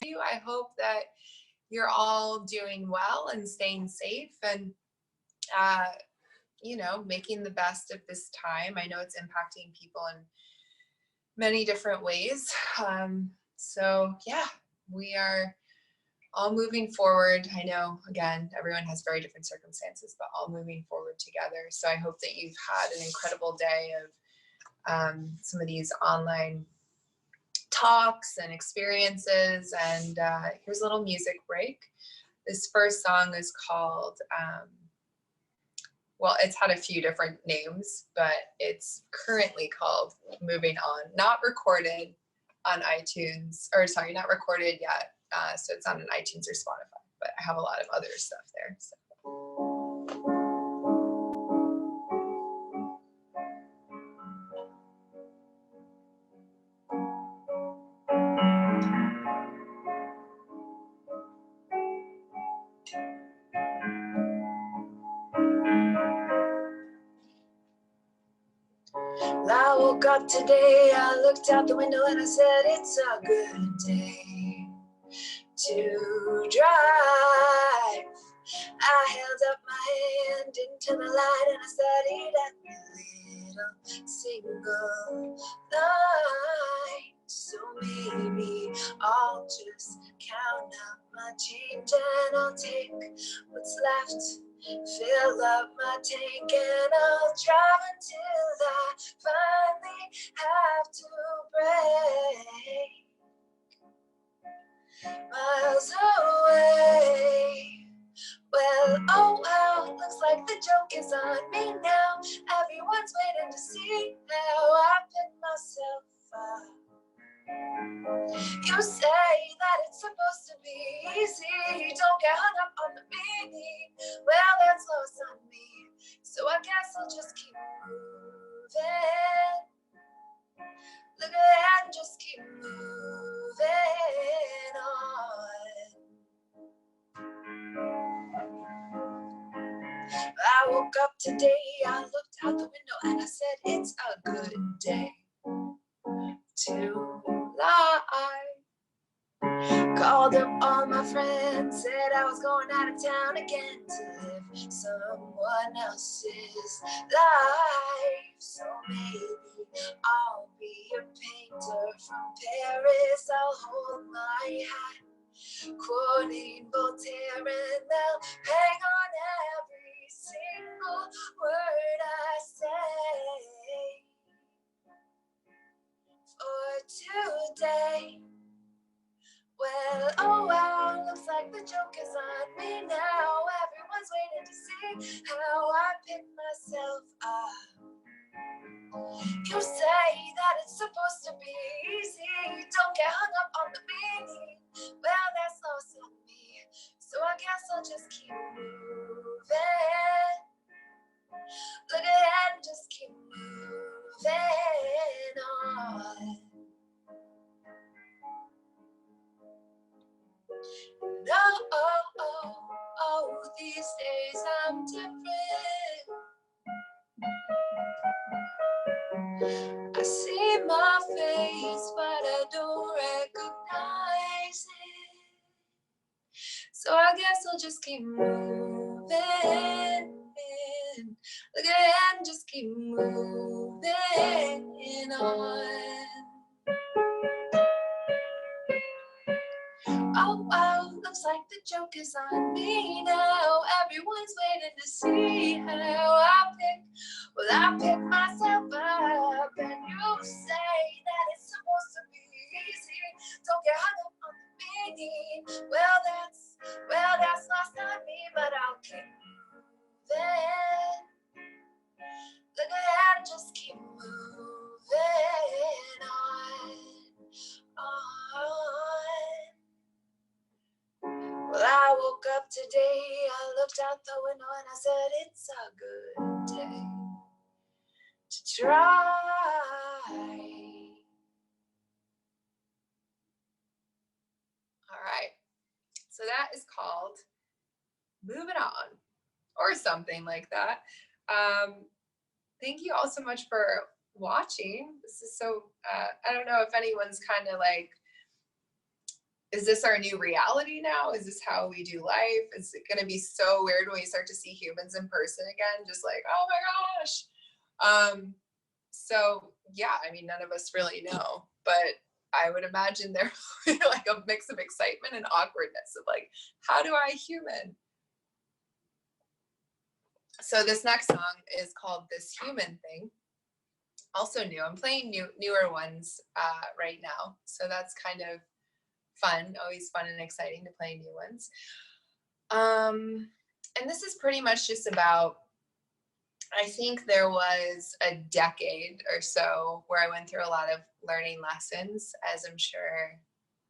you. I hope that you're all doing well and staying safe and, making the best of this time. I know it's impacting people in many different ways. We are all moving forward. I know, again, everyone has very different circumstances, but all moving forward together. So I hope that you've had an incredible day of some of these online talks and experiences. And here's a little music break. This first song is called, it's had a few different names, but it's currently called Moving On, not recorded on iTunes, not recorded yet. So it's not on iTunes or Spotify, but I have a lot of other stuff there. So. I woke up today, I looked out the window and I said it's a good day to drive. I held up my hand into the light and I studied every little single line. So maybe I'll just count up my change and I'll take what's left, fill up my tank, and I'll drive until I finally have to break miles away. Well, looks like the joke is on me now. Everyone's waiting to see how I pick myself up. You say that it's supposed to be easy, don't get hung up on the meaning. Well, that's lost on me, so I guess I'll just keep moving. Look at that and just keep moving on. I woke up today, I looked out the window and I said it's a good day to lie. Called up all my friends, said I was going out of town again to live someone else's life. So maybe I'll be a painter from Paris, I'll hold my hat, quoting Voltaire, and they'll hang on every single word I say. For today, well, looks like the joke is on me now. Everyone's waiting to see how I pick myself up. You say that it's supposed to be easy, don't get hung up on the meaning. Well, that's lost on me, so I guess I'll just keep moving. Look at that and just keep moving on. These days I'm different. I see my face, but I don't recognize it. So I guess I'll just keep moving. Look at that and just keep moving on. Looks like the joke is on me now. Everyone's waiting to see how I pick myself up. And you say that it's supposed to be easy, don't get hung up on the meaning. Well, that's lost on me, but I'll keep moving. Look at that and just keep moving on. Well, I woke up today, I looked out the window and I said it's a good day to try. All right, so that is called Moving On, or something like that. Thank you all so much for watching. This is so, I don't know if anyone's kind of like is this our new reality now? Is this how we do life? Is it going to be so weird when we start to see humans in person again? Just like, oh my gosh. So yeah, I mean, none of us really know, but I would imagine there like a mix of excitement and awkwardness of like, how do I human? So this next song is called This Human Thing. Also new. I'm playing newer ones right now. So that's kind of fun, always fun and exciting to play new ones. And this is pretty much just about, I think there was a decade or so where I went through a lot of learning lessons, as I'm sure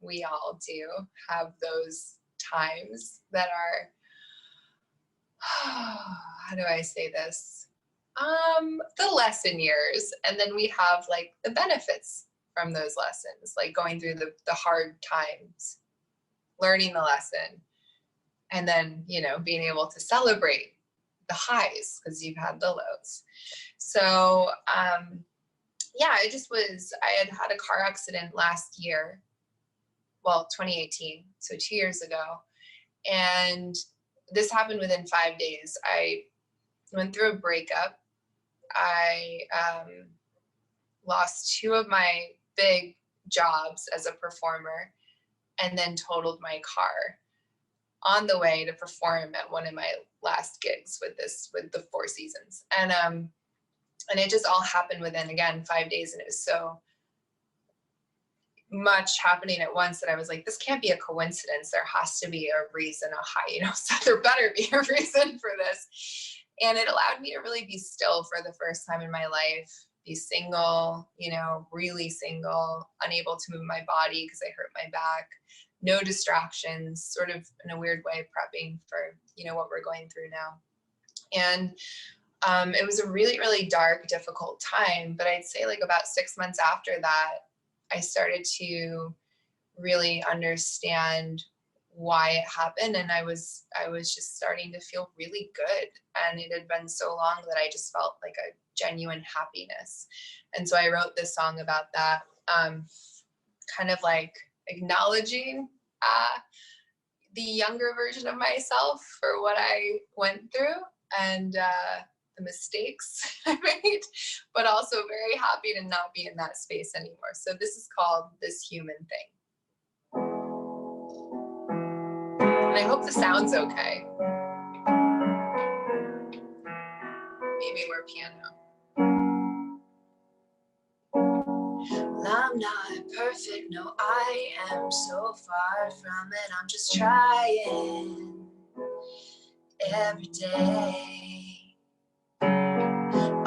we all do have those times that are, how do I say this? The lesson years. And then we have like the benefits from those lessons, like going through the hard times, learning the lesson, and then, you know, being able to celebrate the highs because you've had the lows. So, yeah, I had a car accident last year, well, 2018, so 2 years ago. And this happened within 5 days. I went through a breakup. I lost 2 of my big jobs as a performer and then totaled my car on the way to perform at one of my last gigs with the Four Seasons. And it just all happened within, again, 5 days. And it was so much happening at once that I was like, this can't be a coincidence. There has to be a reason, so there better be a reason for this. And it allowed me to really be still for the first time in my life, be single, really single, unable to move my body because I hurt my back, no distractions, sort of in a weird way prepping for, what we're going through now. And it was a really, really dark, difficult time. But I'd say like about 6 months after that, I started to really understand why it happened. And I was just starting to feel really good. And it had been so long that I just felt like a genuine happiness. And so I wrote this song about that, kind of like acknowledging the younger version of myself for what I went through and the mistakes I made, but also very happy to not be in that space anymore. So this is called This Human Thing. And I hope the sound's okay. Maybe more piano. Well, I'm not perfect, no, I am so far from it. I'm just trying every day.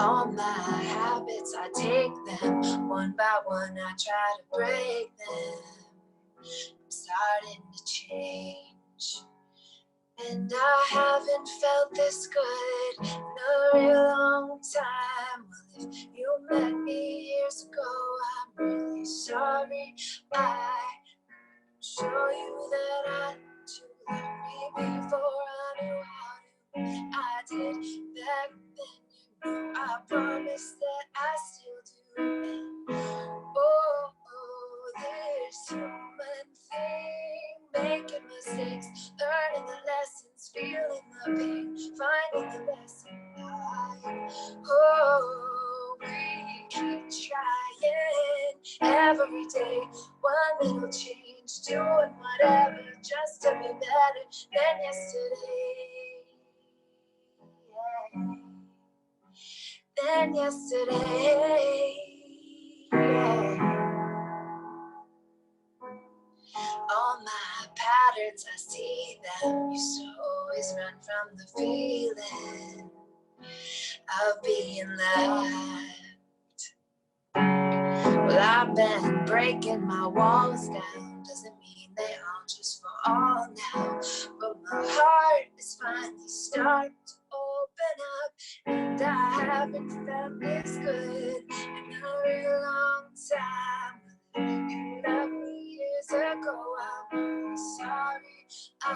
All my habits, I take them one by one, I try to break them. I'm starting to change, and I haven't felt this good in a real long time. Well, if you met me years ago, I'm really sorry. I show you that I let you love me before I knew how to. I did back then, I promise that I still do. Oh, this human thing, making mistakes, learning the lessons, feeling the pain, finding the best in life. Oh, we keep trying every day, one little change, doing whatever just to be better than yesterday. Than yesterday. All my patterns, I see them. Used to always run from the feeling of being left. Well, I've been breaking my walls down. Doesn't mean they all just fall now, but my heart is finally starting to open up, and I haven't felt this good in a real long time. You loved me years ago, I'm really sorry. I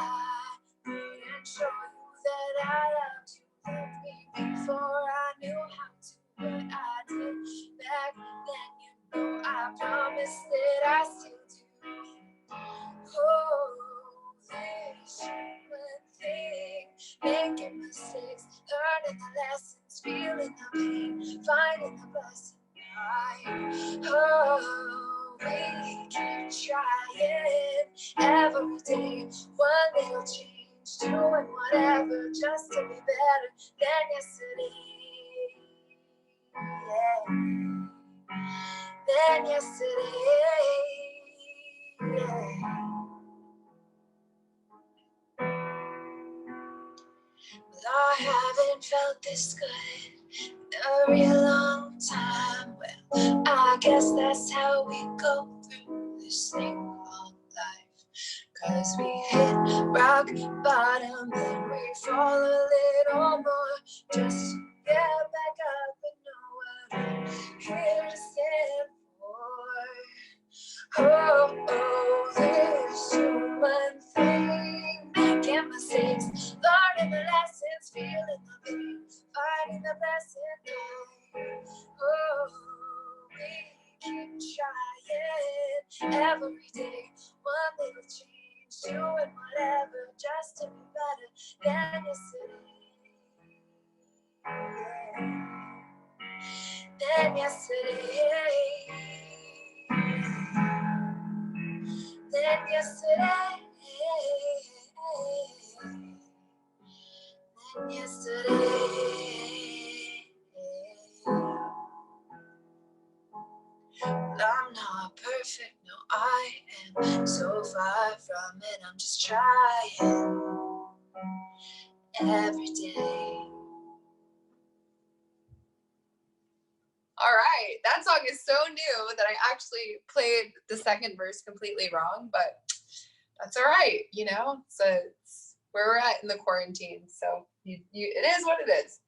didn't show you that I loved you. Loved me before I knew how to, but I did back then. I promise that I still do. us tonight. Oh, we keep trying every day, one little change, doing whatever just to be better than yesterday. Yeah. Than yesterday. Yeah. Well, I haven't felt this good in a real long time. Well, I guess that's how we go through this thing called life. 'Cause we hit rock bottom, then we fall a little more just to get back up and know what we're here to stand for. Oh, this human thing, making mistakes, learning the lessons, feeling the pain, finding the blessing. Oh, we keep trying every day, one little change, doing whatever just to be better than yesterday. Yeah. Than yesterday. Than yesterday. Than yesterday. I'm not perfect, no, I am so far from it. I'm just trying every day. All right, that song is so new that I actually played the second verse completely wrong, but that's all right, you know? So it's where we're at in the quarantine, so it is what it is.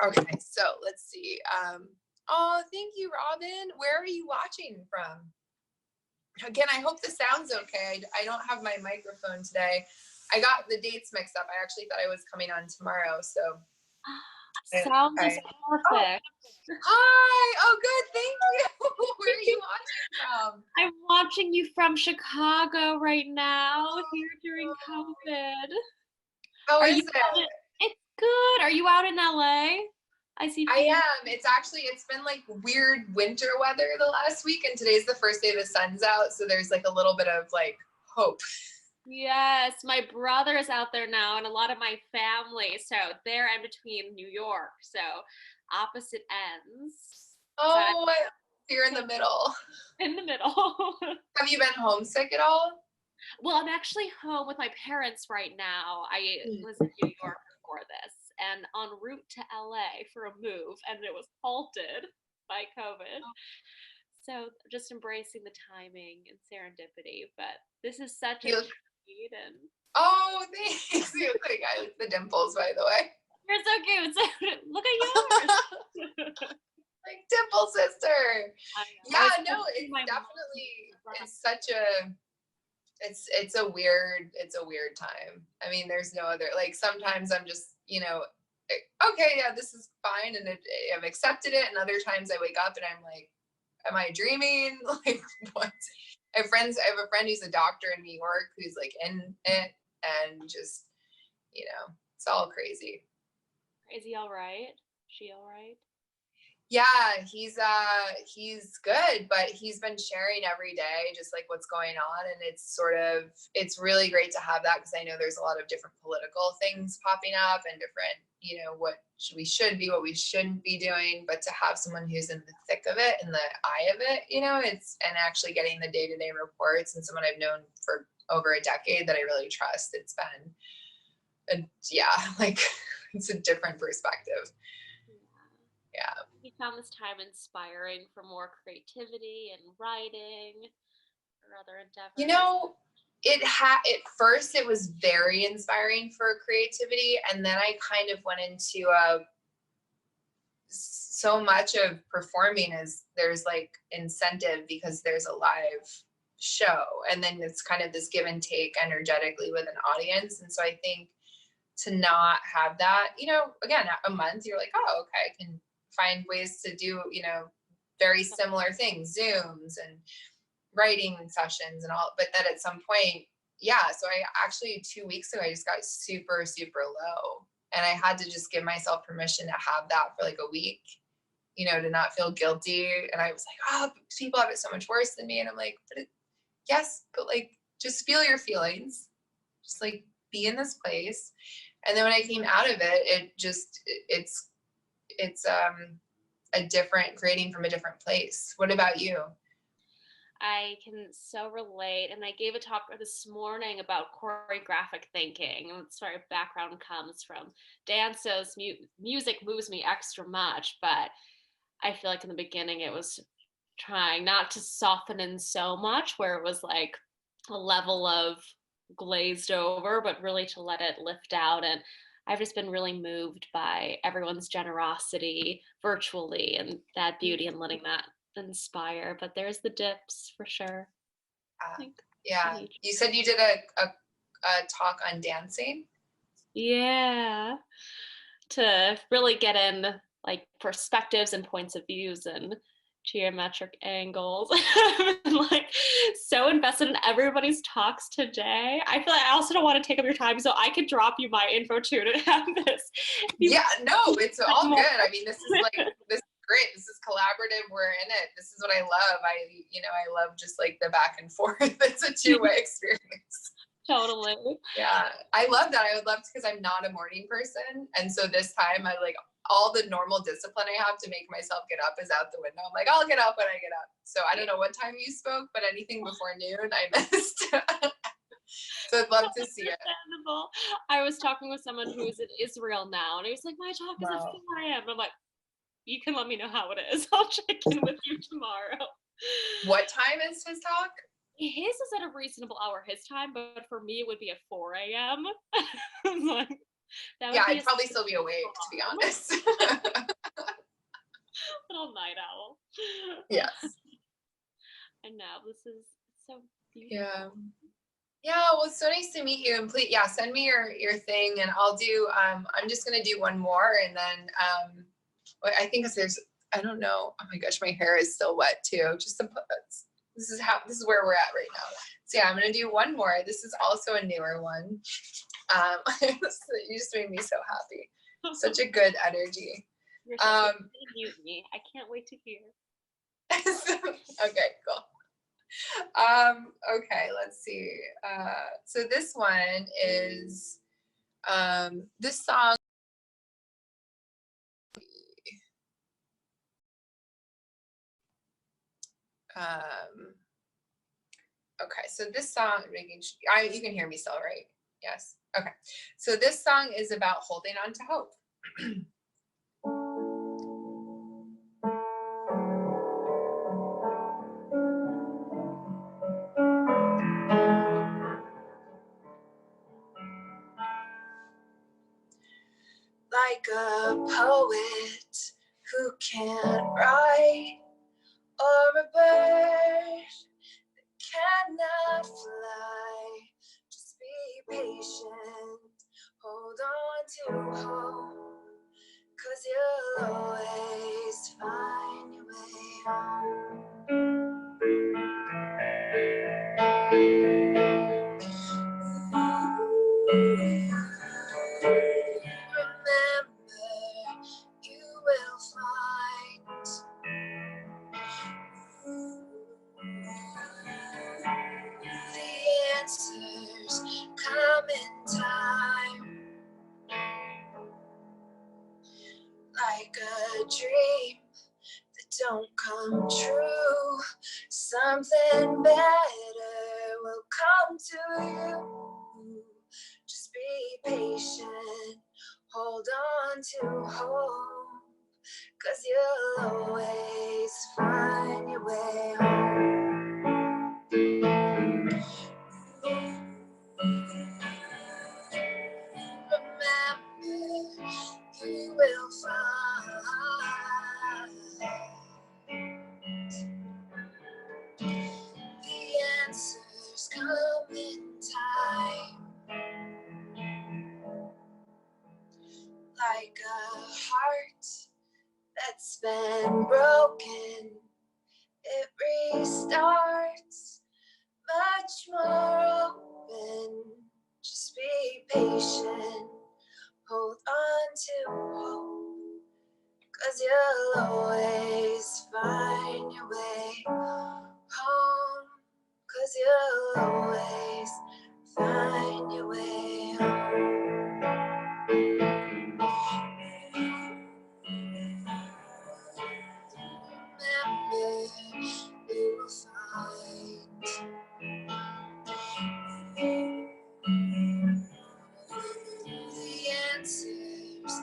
Okay, so let's see. Oh, thank you, Robin. Where are you watching from? Again, I hope the sound's okay. I don't have my microphone today. I got the dates mixed up. I actually thought I was coming on tomorrow, so. Sound is perfect. Oh. Hi. Oh, good. Thank you. Where are you watching from? I'm watching you from Chicago right now, here during COVID. How is it? It's good. Are you out in LA? I am. It's been like weird winter weather the last week, and today's the first day the sun's out, so there's like a little bit of like hope. Yes, my brother is out there now, and a lot of my family, so they're in between New York, so opposite ends. Oh, so you're in the middle. In the middle. Have you been homesick at all? Well, I'm actually home with my parents right now. I was in New York before this and en route to LA for a move, and it was halted by COVID. So just embracing the timing and serendipity, but this is such a treat. And oh, thanks. You look like I like the dimples, by the way. You're so cute. Look at yours. Like dimple sister. Yeah, no, it's definitely it's such a it's a weird time. I mean, there's no other, like, sometimes I'm just, you know, okay, yeah, this is fine, and I've accepted it, and other times I wake up and I'm like, am I dreaming? Like, what? I have a friend who's a doctor in New York who's like in it, and just, you know, it's all crazy. Is he all right? She all right? Yeah, he's good, but he's been sharing every day just like what's going on, and it's really great to have that, because I know there's a lot of different political things popping up and different, you know, what we should be, what we shouldn't be doing, but to have someone who's in the thick of it, in the eye of it, you know, and actually getting the day-to-day reports, and someone I've known for over a decade that I really trust, it's a different perspective. Yeah. You found this time inspiring for more creativity and writing or other endeavors? You know, at first it was very inspiring for creativity, and then I kind of went into so much of performing is there's like incentive because there's a live show, and then it's kind of this give and take energetically with an audience. And so I think to not have that, you know, again, a month, you're like, oh, okay, I can find ways to do, you know, very similar things, Zooms and writing sessions and all, but then at some point, yeah, so I actually 2 weeks ago, I just got super, super low. And I had to just give myself permission to have that for like a week, you know, to not feel guilty. And I was like, oh, people have it so much worse than me. And I'm like, yes, but like, just feel your feelings. Just like be in this place. And then when I came out of it, it's a different, creating from a different place. What about you? I can so relate. And I gave a talk this morning about choreographic thinking. That's where background comes from. Dance, so music moves me extra much, but I feel like in the beginning it was trying not to soften in so much where it was like a level of glazed over, but really to let it lift out. And I've just been really moved by everyone's generosity virtually and that beauty and letting that inspire. But there's the dips for sure. Yeah. You said you did a talk on dancing? Yeah. To really get in like perspectives and points of views and geometric angles. I've been like so invested in everybody's talks today. I feel like I also don't want to take up your time, so I could drop you my info too to have this. Yeah, no, it's all good. I mean, this is great. This is collaborative. We're in it. This is what I love. I love just like the back and forth. It's a two-way experience. Totally. Yeah, I love that. I would love to, because I'm not a morning person. And so this time I like all the normal discipline I have to make myself get up is out the window. I'm like, I'll get up when I get up. So I don't know what time you spoke, but anything before noon I missed. So I'd love to see it. I was talking with someone who is in Israel now, and he was like, my talk is at 4 a.m. And I'm like, you can let me know how it is. I'll check in with you tomorrow. What time is his talk? His is at a reasonable hour his time, but for me it would be at 4 a.m. Like, yeah, I'd probably still be awake, to be honest. Little night owl. Yes. I know, this is so beautiful. Yeah. Yeah, well, it's so nice to meet you. And please, yeah, send me your thing, and I'll do. I'm just gonna do one more, and then I think there's. I don't know. Oh my gosh, my hair is still wet too. Just to put. This is where we're at right now. So yeah, I'm gonna do one more. This is also a newer one. You just made me so happy. Such a good energy. You're so mute me. I can't wait to hear. Okay, cool. Okay, let's see. So this one is this song. Okay, so this song, you can hear me still, right? Yes. Okay. So this song is about holding on to hope. Like a poet who can't write, or a bird that cannot fly. Just be patient, hold on to hope, 'cause you'll always find your way home. Like a dream that don't come true, something better will come to you. Just be patient, hold on to hope, 'cause you'll always find your way home. Remember, you will find the answers come in time. Like a heart that's been broken, it restarts much more open. Just be patient, hold on 'cause you'll always find your way home, 'cause you'll always find your way home. Remember, you will find the answers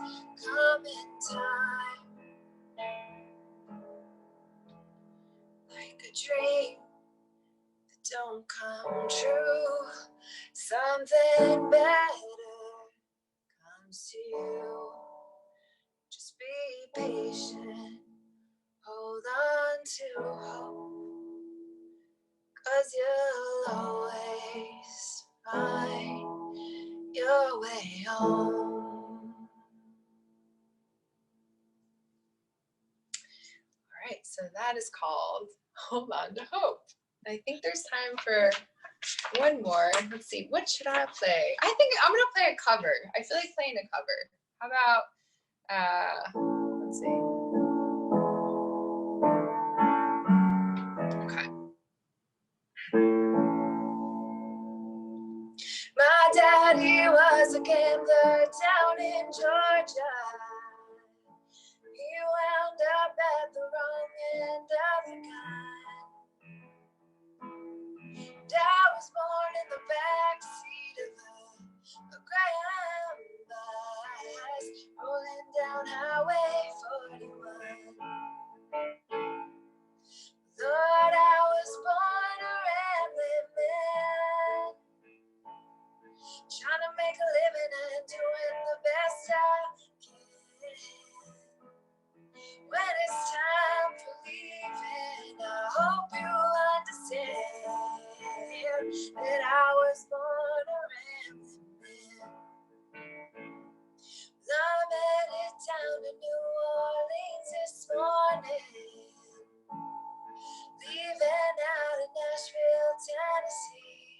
come in time, like a dream that don't come true. Something better comes to you. Just be patient, hold on to hope, 'cause you'll always find your way home. All right, so that is called Hold On to Hope. I think there's time for one more. Let's see, what should I play? I think I'm gonna play a cover. I feel like playing a cover. How about, let's see. Okay. My daddy was a gambler down in Georgia. He wound up at the wrong end of the gun. Dad was born in the backseat of a Graham bus, rolling down Highway 41. Lord, I was born a rambling man, trying to make a living and doing the best I can. When it's time for leaving, I hope you understand that I was born a rambling man. I'm headed down to New Orleans this morning, leaving out of Nashville, Tennessee.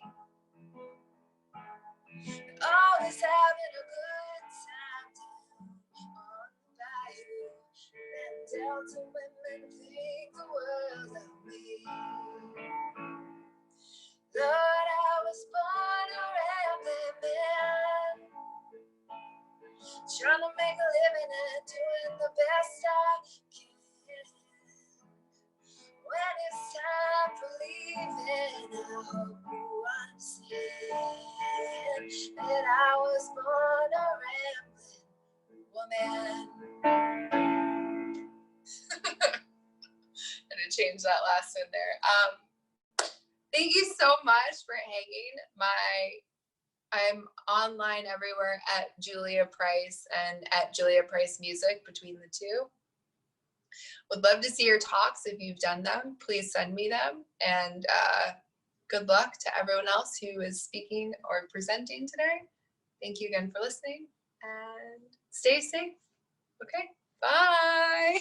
Always having a good time down on the bayou. And Delta women think the world of me. Lord, I was born a rambling man, trying to make a living and doing the best I can. When it's time for leaving, I hope you understand that I was born a rambling woman. And to change that last one there. Thank you so much for hanging. I'm online everywhere at Julia Price and at Julia Price Music, between the two. Would love to see your talks. If you've done them, please send me them. And good luck to everyone else who is speaking or presenting today. Thank you again for listening, and stay safe. Okay, bye.